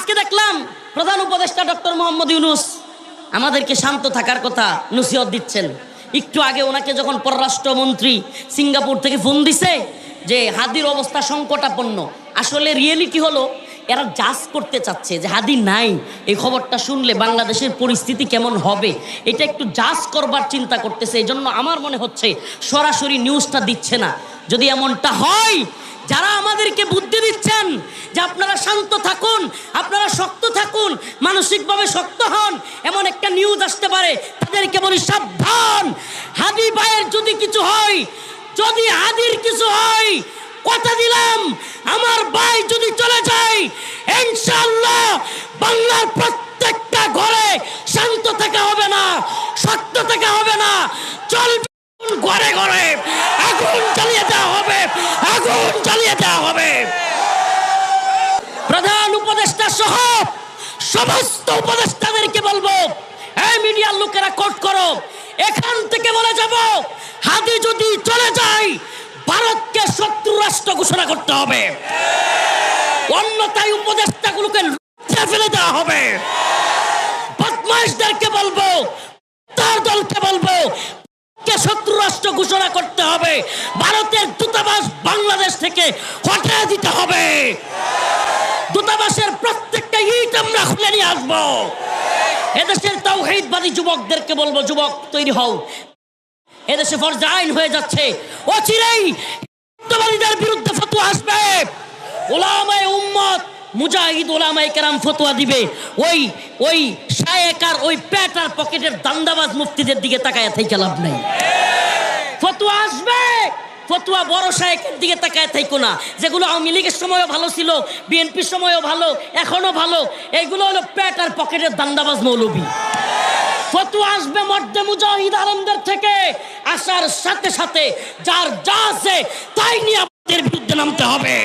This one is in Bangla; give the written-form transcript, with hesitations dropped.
আজকে দেখলাম প্রধান উপদেষ্টা ডক্টর মোহাম্মদ ইউনূস আমাদেরকে শান্ত থাকার কথা নসিহত দিচ্ছেন। একটু আগে ওনাকে যখন পররাষ্ট্রমন্ত্রী সিঙ্গাপুর থেকে ফোন দিছে যে হাদির অবস্থা সংকটাপন্ন, আসলে রিয়েলিটি হলো এরা জাজ করতে চাচ্ছে যে হাদি নাই। এই খবরটা শুনলে বাংলাদেশের পরিস্থিতি কেমন হবে এটা একটু জাজ করবার চিন্তা করতেছে। এই জন্য আমার মনে হচ্ছে সরাসরি নিউজটা দিচ্ছে না। যদি এমনটা হয়, যারা আমাদেরকে বুদ্ধি দিচ্ছেন যে আপনারা শান্ত থাকুন, আপনারা শক্ত থাকুন, মানসিকভাবে শক্ত হন, এমন একটা নিউজ আসতে পারে, তাদেরকে বলি সাবধান। হাদি ভাইয়ের যদি কিছু হয়, যদি হাদির কিছু হয়, কথা দিলাম আমার ভাই যদি চলে যায়, ইনশাআল্লাহ বাংলার প্রত্যেকটা ঘরে শান্ত থাকা হবে না, শক্ত থাকা হবে না, চলবে ঘরে ঘরে আগুন জ্বালিয়ে দেওয়া হবে, আগুন জ্বালিয়ে দেওয়া হবে। প্রধান উপদেষ্টা সহ সমস্ত উপদেষ্টাদেরকে বলবো, এই মিডিয়ার লোকেরা কোট করো, এখান থেকে বলে যাব হাদি যদি চলে যায় ভারতকে শত্রু রাষ্ট্র ঘোষণা করতে হবে, অন্যথায় উপদেষ্টাগুলোকে ফেলে দেওয়া হবে। বদমাইশদেরকে বলবো, তার দলকে বলবো শত্রু রাষ্ট্র ঘোষণা করতে হবে, ভারতের দূতাবাস বাংলাদেশ থেকে হটিয়ে দিতে হবে, দূতাবাসের প্রত্যেকটা ইট আমরা খুলে নিয়ে আসবো। এদেশের তাওহীদবাদী যুবকদেরকে বলবো, যুবক তৈরি হও, এদেশে ফরজে আইন হয়ে যাচ্ছে, অচিরেই হিন্দুবাদীদের বিরুদ্ধে ফতোয়া আসবে। উলামায়ে উম্মত মুজাহিদ উলামায়ে কেরাম ফতোয়া দিবে। ওই শায়েক আর ওই পেট আর পকেটের দান্দাবাজ মুফতিদের দিকে তাকায় থেকে লাভ নাই। ফতোয়া আসবে, ফতোয়া বড় শায়েকের দিকে তাকায় থাইকো না, যেগুলো আওয়ামী লীগের সময়ও ভালো ছিল, বিএনপির সময়ও ভালো, এখনো ভালো, এইগুলো হলো পেট আর পকেটের দান্দাবাজ মৌলবী। ফতোয়া আসবে মর্দে মুজাহিদ আলমদের থেকে, আসার সাথে সাথে যার যা আছে তাই নিয়ে আমাদের বিরুদ্ধে নামতে হবে।